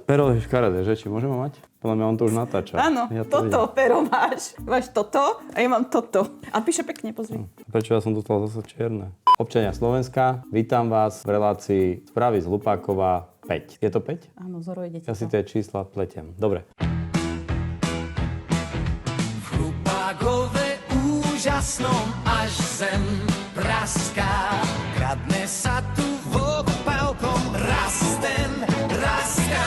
Pero je škaredé, že? Či môžem ho mať? Podľa mňa on to už natáča. Áno, Ja to toto pero máš. Máš toto a ja mám toto. A píše pekne, pozri. Prečo ja som dostal zase čierne? Občania Slovenska, vítam vás v relácii Správy z Hlupákova 5. Je to 5? Áno, Zoro, idete Ja si tie čísla pletiem. Dobre. V Hlupákove úžasnom až zem praská. Kradne sa tu vodpálkom, rastem, raská.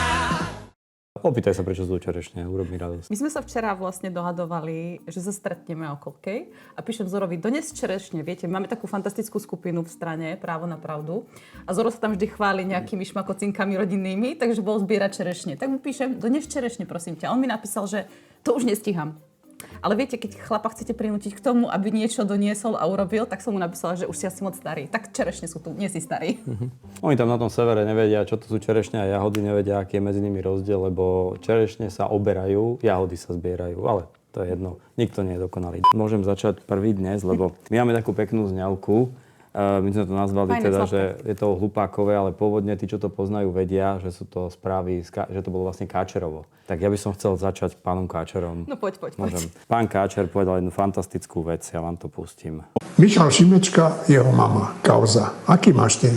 Opýtaj sa, prečo sú čerešne, urob mi radosť. My sme sa včera vlastne dohadovali, že sa stretneme o koľkej a píšem Zorovi, dones čerešne, viete, máme takú fantastickú skupinu v strane Právo na pravdu a Zoro sa tam vždy chváli nejakými šmakocinkami rodinnými, takže bol zbierať čerešne. Tak mu píšem, dones čerešne, prosím ťa. On mi napísal, že to už nestíham. Ale viete, keď chlapa chcete prinútiť k tomu, aby niečo doniesol a urobil, tak som mu napísala, že už si asi moc starý. Tak čerešne sú tu, nie si starý. Oni tam na tom severe nevedia, čo to sú čerešne a jahody, nevedia, aký je medzi nimi rozdiel, lebo čerešne sa oberajú, jahody sa zbierajú, ale to je jedno, nikto nie je dokonalý. Môžem začať prvý dnes, lebo my máme takú peknú zňalku. My sme to nazvali fajné, teda, sladké. že je to Hlupákové, ale pôvodne tí, čo to poznajú, vedia, že sú to správy, že to bolo vlastne Káčerovo. Tak ja by som chcel začať pánom Káčerom. No poď. Môžem. Pán Káčer povedal jednu fantastickú vec, ja vám to pustím. Michal Šimečka, jeho mama, kauza. Aký máš ty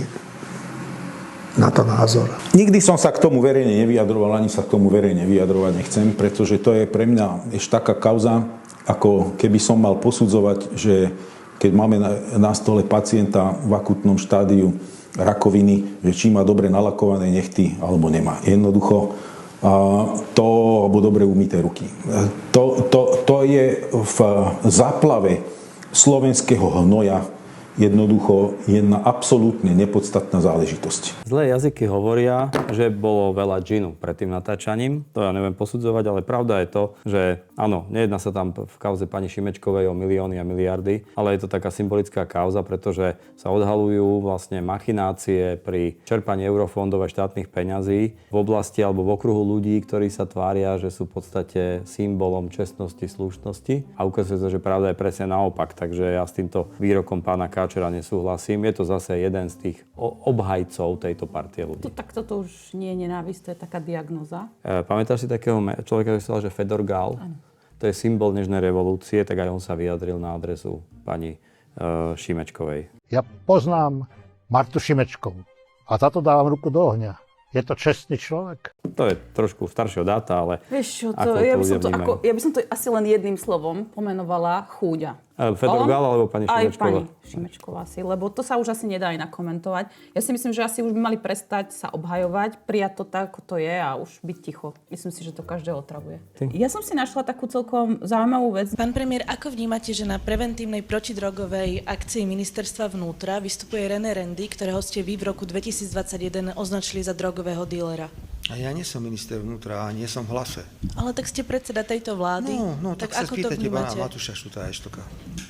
na to názor? Nikdy som sa k tomu verejne nevyjadroval, ani sa k tomu verejne vyjadrovať nechcem, pretože to je pre mňa ešte taká kauza, ako keby som mal posudzovať, že keď máme na stole pacienta v akutnom štádiu rakoviny, že či má dobre nalakované nechty, alebo nemá. Jednoducho alebo dobre umyté ruky. To je v záplave slovenského hnoja jednoducho jedna absolútne nepodstatná záležitosť. Zlé jazyky hovoria, že bolo veľa džinu pred tým natáčaním. To ja neviem posudzovať, ale pravda je to, že áno, nejedná sa tam v kauze pani Šimečkovej o milióny a miliardy, ale je to taká symbolická kauza, pretože sa odhalujú vlastne machinácie pri čerpaní eurofondov a štátnych peňazí v oblasti alebo v okruhu ľudí, ktorí sa tvária, že sú v podstate symbolom čestnosti, slušnosti. A ukazuje sa, že pravda je presne naopak. Takže ja s týmto výrokom pána Káčera nesúhlasím. Je to zase jeden z tých obhajcov tejto partie ľudí. Toto už nie je nenávisť, to je taká diagnóza. Pamätáš si takého človeka, ktorý sa volal, že Fedor Gál? Áno. To je symbol dnešnej revolúcie, tak aj on sa vyjadril na adresu pani Šimečkovej. Ja poznám Martu Šimečkovú a za to dávam ruku do ohňa. Je to čestný človek. To je trošku staršieho dáta, ale Vieš čo, ako to ľudia vnímajú. ja by som to asi len jedným slovom pomenovala chúďa. Fedor Gál alebo pani Aj Šimečková? pani Šimečková asi, lebo to sa už asi nedá inak komentovať. Ja si myslím, že asi už by mali prestať sa obhajovať, prijať to tak, ako to je a už byť ticho. Myslím si, že to každého otravuje. Ja som si našla takú celkom zaujímavú vec. Pán premiér, ako vnímate, že na preventívnej protidrogovej akcii ministerstva vnútra vystupuje René Rendy, ktorého ste vy v roku 2021 označili za drogového dílera? A ja nie som minister vnútra a nie som v Hlase. Ale tak ste predseda tejto vlády. No, tak sa ako to spýtajte pána vnímate? Matúša Štuta Eštoka.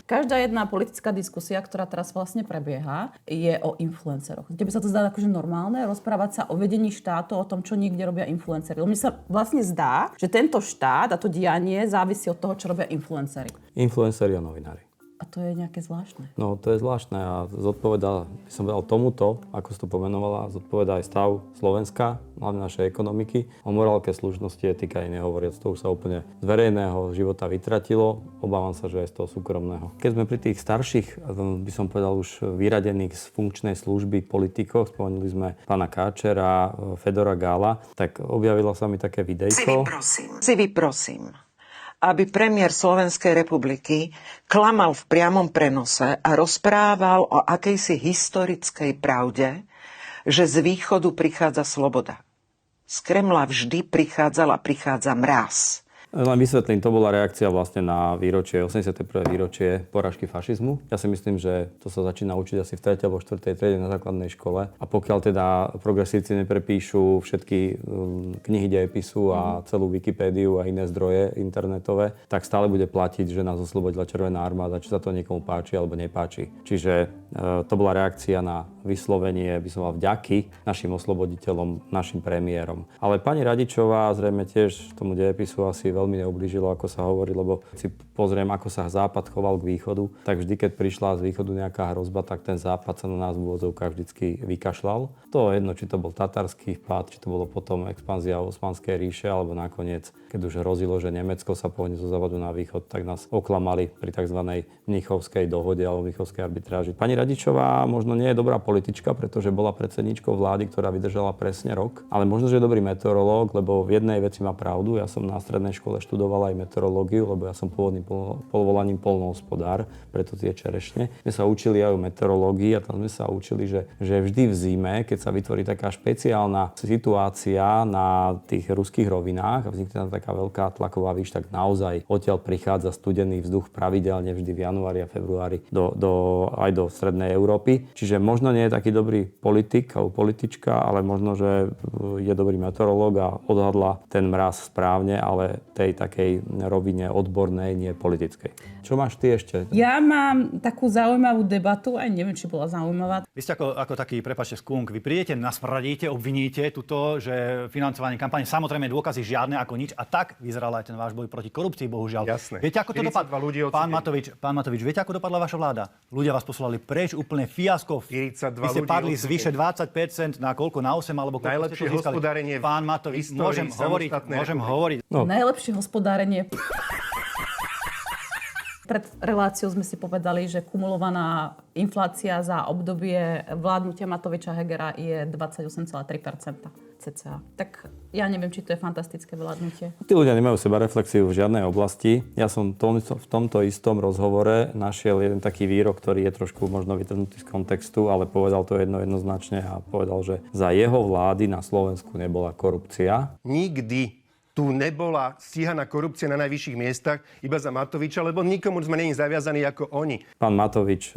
Každá jedna politická diskusia, ktorá teraz vlastne prebieha, je o influenceroch. Tebe sa to zdá akože normálne rozprávať sa o vedení štátu, o tom, čo niekde robia influenceri. Mne sa vlastne zdá, že tento štát a to dianie závisí od toho, čo robia influenceri. Influenceri a novinári. A to je nejaké zvláštne. No, to je zvláštne a zodpovedá, by som povedal tomuto, ako si to pomenovala, zodpovedá aj stav Slovenska, hlavne našej ekonomiky. O morálke slušnosti, etika aj nehovoriac, to už sa úplne z verejného života vytratilo. Obávam sa, že aj z toho súkromného. Keď sme pri tých starších, by som povedal už vyradených z funkčnej služby politikoch, spomenuli sme pána Káčera, Fedora Gála, tak objavilo sa mi také videjko. Si vyprosím, aby premiér Slovenskej republiky klamal v priamom prenose a rozprával o akejsi historickej pravde, že z východu prichádza sloboda. Z Kremla vždy prichádza mráz. Len vysvetlím, to bola reakcia vlastne na výročie, 81. výročie porážky fašizmu. Ja si myslím, že to sa začína učiť asi v 3. alebo 4. triede na základnej škole. A pokiaľ teda progresívci neprepíšu všetky knihy dejepisu a celú Wikipédiu a iné zdroje internetové, tak stále bude platiť, že nás oslobodila Červená armáda, či sa to niekomu páči alebo nepáči. Čiže to bola reakcia na vyslovenie, by som mal vďaky našim osloboditeľom, našim premiérom. Ale pani Radičová zrejme tiež tomu dejepisu asi veľmi neublížilo, ako sa hovorí, lebo si pozriem, ako sa Západ choval k východu, tak vždy, keď prišla z východu nejaká hrozba, tak ten Západ sa na nás v úvodzovkách vždycky vykašľal. To je jedno, či to bol tatarský vpád, či to bolo potom expanzia Osmanskej ríše, alebo nakoniec, keď už hrozilo, že Nemecko sa pohne zo západu na východ, tak nás oklamali pri tzv. Mnichovskej dohode alebo Mnichovskej arbitráži. Pani Radičová možno nie je dobrá politička, pretože bola predsedníčkou vlády, ktorá vydržala presne rok, ale možno, že je dobrý meteorológ, lebo v jednej veci má pravdu. Ja som na strednej škole študoval aj meteorológiu, lebo ja som pôvodným povolaním poľnohospodár, preto tie čerešne. My sa učili aj o meteorológii a tam sme sa učili, že vždy v zime, keď sa vytvorí taká špeciálna situácia na tých ruských rovinách a vznikne tam taká veľká tlaková výš, tak naozaj odtiaľ prichádza studený vzduch pravidelne vždy v januári a februári aj do strednej Európy. Čiže možno nie je taký dobrý politik alebo politička, ale možno, že je dobrý meteorológ a odhadla ten mraz správne, ale tej takej rovine odbornej, nie politickej. Čo máš ty ešte? Ja mám takú zaujímavú debatu, aj neviem, či bola zaujímavá. Vy ste ako taký, prepáčte, skunk, vy prídete, nasmradíte, obviníte tuto, že financovanie kampane, samozrejme dôkazy žiadne ako nič a tak vyzeral aj ten váš boj proti korupcii, bohužiaľ. Jasné. Viete, ako to dopadlo? Pán Matovič, viete, ako dopadla vaša vláda? Ľudia vás poslali preč, úplne fiasko. 42 vy ste padli z vyše 20% na koľko? Na 8 alebo koľko? Najlepšie hospodárenie. Pán Matovič, môžem hovoriť. No. Najlepšie hospodárenie. Pred reláciou sme si povedali, že kumulovaná inflácia za obdobie vládnutia Matoviča Hegera je 28,3% cca. Tak ja neviem, či to je fantastické vládnutie. Tí ľudia nemajú sebareflexiu v žiadnej oblasti. Ja som v tomto istom rozhovore našiel jeden taký výrok, ktorý je trošku možno vytrhnutý z kontextu, ale povedal to jednoznačne a povedal, že za jeho vlády na Slovensku nebola korupcia. Nikdy tu nebola stíhaná korupcia na najvyšších miestach iba za Matoviča, lebo nikomu sme není zaviazaní ako oni. Pán Matovič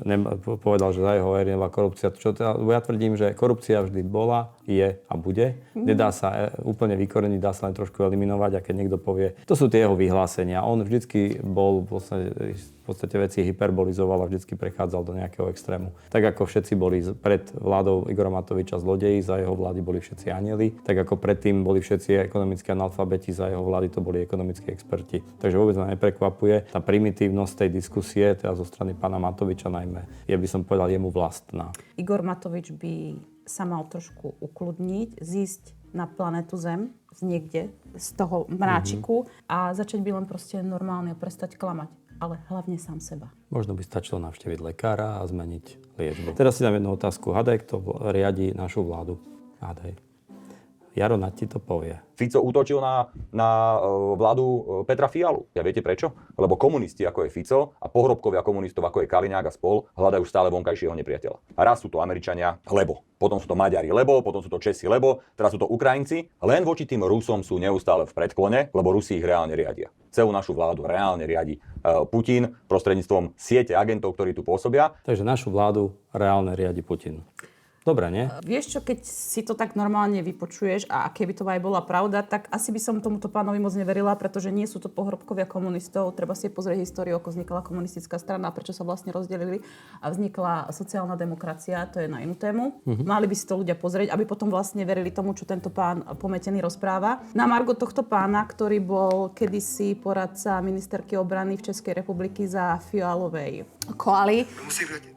povedal, že za jeho éry nebola korupcia. Ja tvrdím, že korupcia vždy bola, je a bude. Nedá sa úplne vykoreniť, dá sa len trošku eliminovať a keď niekto povie, to sú tie jeho vyhlásenia. On vždycky bol v podstate veci hyperbolizoval a vždycky prechádzal do nejakého extrému. Tak ako všetci boli pred vládou Igora Matoviča zlodeji, za jeho vlády boli všetci anjeli, tak ako predtým boli všetci ekonomickí analfabeti, za jeho vlády to boli ekonomickí experti. Takže vôbec ma neprekvapuje tá primitívnosť tej diskusie, teda zo strany pána Matoviča najmä, by som povedal, jemu vlastná. Igor Matovič by sa mal trošku ukludniť, zísť na planetu Zem, niekde z toho mráčiku a začať by len proste normálne prestať klamať. Ale hlavne sám seba. Možno by stačilo navštíviť lekára a zmeniť liečbu. Teraz si dám jednu otázku. Hádaj, kto riadi našu vládu? Hádaj. Jaro Naď ti to povie. Fico útočil na vládu Petra Fialu. Ja viete prečo? Lebo komunisti, ako je Fico, a pohrobkovia komunistov, ako je Kaliňák a spol, hľadajú stále vonkajšieho nepriateľa. A raz sú to Američania, lebo. Potom sú to Maďari, lebo. Potom sú to Česi, lebo. Teraz sú to Ukrajinci. Len voči tým Rusom sú neustále v predklone, lebo Rusi ich reálne riadia. Celú našu vládu reálne riadi Putin prostredníctvom siete agentov, ktorí tu pôsobia. Takže našu vládu reálne riadi Putin. Dobre, nie? Vieš čo, keď si to tak normálne vypočuješ a keby to aj bola pravda, tak asi by som tomuto pánovi moc neverila, pretože nie sú to pohrobkovia komunistov. Treba si pozrieť históriu, ako vznikla komunistická strana, prečo sa vlastne rozdelili a vznikla sociálna demokracia, to je na inú tému. Mali by si to ľudia pozrieť, aby potom vlastne verili tomu, čo tento pán pometený rozpráva. Na margo tohto pána, ktorý bol kedysi poradca ministerky obrany v Českej republiky za Fialovej koaly.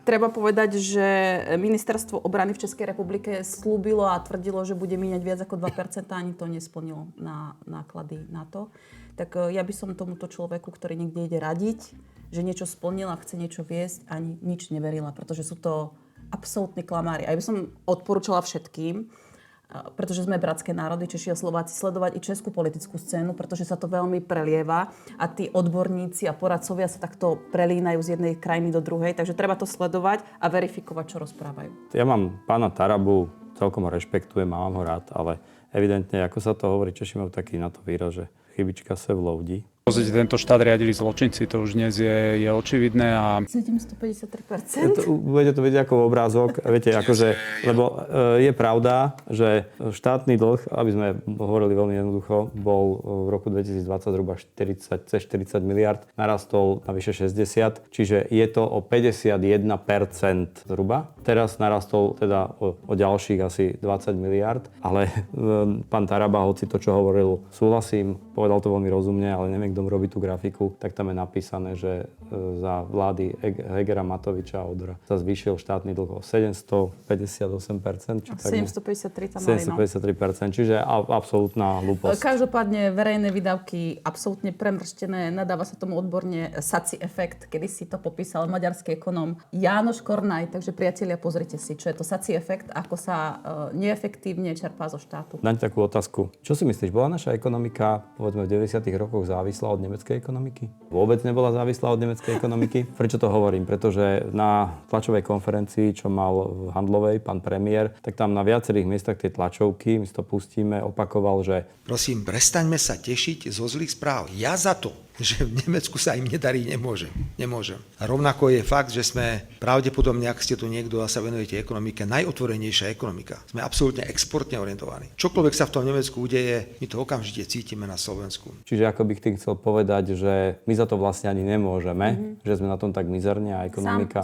Treba povedať, že ministerstvo obrany v Českej republike slúbilo a tvrdilo, že bude míňať viac ako 2%, ani to nesplnilo na náklady na to. Tak ja by som tomuto človeku, ktorý niekde ide radiť, že niečo splnil a chce niečo viesť, ani nič neverila, pretože sú to absolútni klamári. A ja by som odporúčala všetkým, pretože sme bratské národy, Češi a Slováci, sledovať i českú politickú scénu, pretože sa to veľmi prelieva a tí odborníci a poradcovia sa takto prelínajú z jednej krajiny do druhej, takže treba to sledovať a verifikovať, čo rozprávajú. Ja mám pána Tarabu, celkom ho rešpektujem, mám ho rád, ale evidentne, ako sa to hovorí, Češi majú taký na to výraz, že chybička se vloudí. Tento štát riadili zločinci, to už dnes je očividné a... 753%. Budete to vidieť ako obrázok, viete, akože, lebo je pravda, že štátny dlh, aby sme hovorili veľmi jednoducho, bol v roku 2020 zhruba 40 miliard, narastol na vyše 60, čiže je to o 51% zhruba. Teraz narastol teda o ďalších asi 20 miliard, ale pán Taraba, hoci to, čo hovoril, súhlasím, povedal to veľmi rozumne, ale neviem, kto robí tú grafiku, tak tam je napísané, že za vlády Hegera, Matoviča a Odora sa zvýšil štátny dlh o 758%. 753 tam mali, no. 753%, čiže absolútna hlúposť. Každopádne verejné výdavky absolútne premrštené, nadáva sa tomu odborne SACI efekt, kedy si to popísal maďarský ekonóm Jánoš Kornaj, takže priatelia, pozrite si, čo je to SACI efekt, ako sa neefektívne čerpá zo štátu. Daň takú otázku. Čo si myslíš, bola naša ekonomika povedzme v 90. rokoch závislá od nemeckej ekonomiky? Vôbec nebola závislá od nemeckej ekonomiky? Prečo to hovorím? Pretože na tlačovej konferencii, čo mal v Handlovej pán premiér, tak tam na viacerých miestach tie tlačovky, my si to pustíme, opakoval, že Prosím, prestaňme sa tešiť zo zlých správ. Ja za to, že v Nemecku sa im nedarí, nemôžem. A rovnako je fakt, že sme pravdepodobne, ak ste tu niekto a sa venujete ekonomike, najotvorenejšia ekonomika. Sme absolútne exportne orientovaní. Čokoľvek sa v tom Nemecku udeje, my to okamžite cítime na Slovensku. Čiže ako by tým chcel povedať, že my za to vlastne ani nemôžeme, že sme na tom tak mizerne a ekonomika...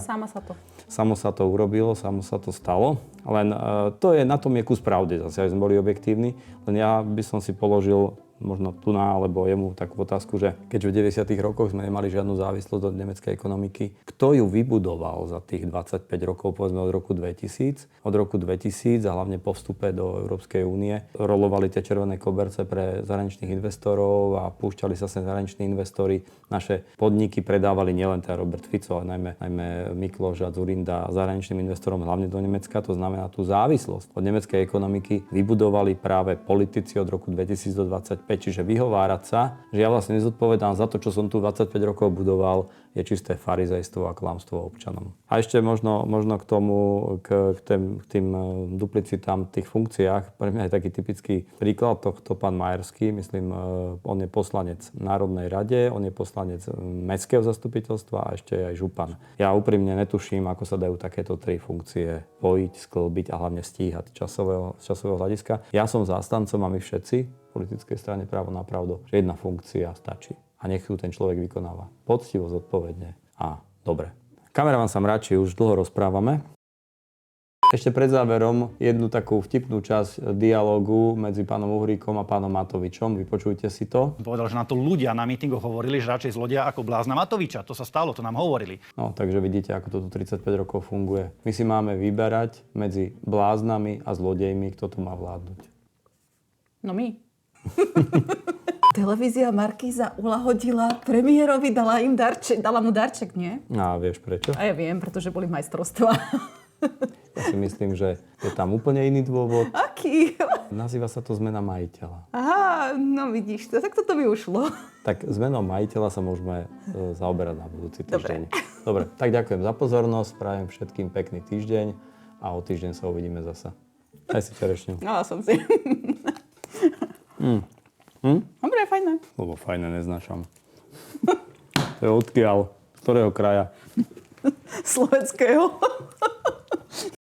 Samo sa to urobilo, samo sa to stalo. Len to je, na tom je kus pravdy, zase aj sme boli objektívni. Len ja by som si položil možno tu na, alebo jemu takú otázku, že keďže v 90. rokoch sme nemali žiadnu závislosť od nemeckej ekonomiky, kto ju vybudoval za tých 25 rokov, povedzme od roku 2000? Od roku 2000 a hlavne po vstupe do Európskej únie rolovali tie červené koberce pre zahraničných investorov a púšťali sa sem zahraniční investori. Naše podniky predávali nielen teda Robert Fico, ale najmä Mikloš a Dzurinda zahraničným investorom hlavne do Nemecka. To znamená, tú závislosť od nemeckej ekonomiky vybudovali práve politici od roku 2000 do 25. Čiže vyhovárať sa, že ja vlastne nezodpovedám za to, čo som tu 25 rokov budoval, je čisté farizejstvo a klamstvo občanom. A ešte možno k tomu, k tým duplicitám, tých funkciách. Pre mňa je taký typický príklad tohto pán Majerský. Myslím, on je poslanec Národnej rade, on je poslanec mestského zastupiteľstva a ešte aj župan. Ja úprimne netuším, ako sa dajú takéto tri funkcie spojiť, sklbiť a hlavne stíhať z časového hľadiska. Ja som zástancom a my všetci politickej strane Právo na pravdu, že jedna funkcia stačí a nech ju ten človek vykonáva poctivo, zodpovedne a dobre. Kameraman sa mračí, už dlho rozprávame. Ešte pred záverom jednu takú vtipnú časť dialógu medzi pánom Uhríkom a pánom Matovičom. Vypočujte si to. Povedal, že na to ľudia na mítingoch hovorili, že radšej zlodia ako blázna Matoviča. To sa stalo, to nám hovorili. No, takže vidíte, ako to tu 35 rokov funguje. My si máme vyberať medzi bláznami a zlodejmi, kto tu má vládnuť. No my. Televízia Markíza ulahodila premiérovi, dala mu darček, nie? A vieš prečo? A ja viem, pretože boli majstrovstvá. Ja si myslím, že je tam úplne iný dôvod. Aký? Nazýva sa to zmena majiteľa. Aha, no vidíš to, tak toto by ušlo. Tak zmenou majiteľa sa môžeme zaoberať na budúci týždeň. Dobre, tak ďakujem za pozornosť, prajem všetkým pekný týždeň a o týždeň sa uvidíme zasa. Aj si čerešňu. No, som si. Dobre, fajné. Lebo fajné neznášam. To je odkiaľ? Z ktorého kraja? Slovenského.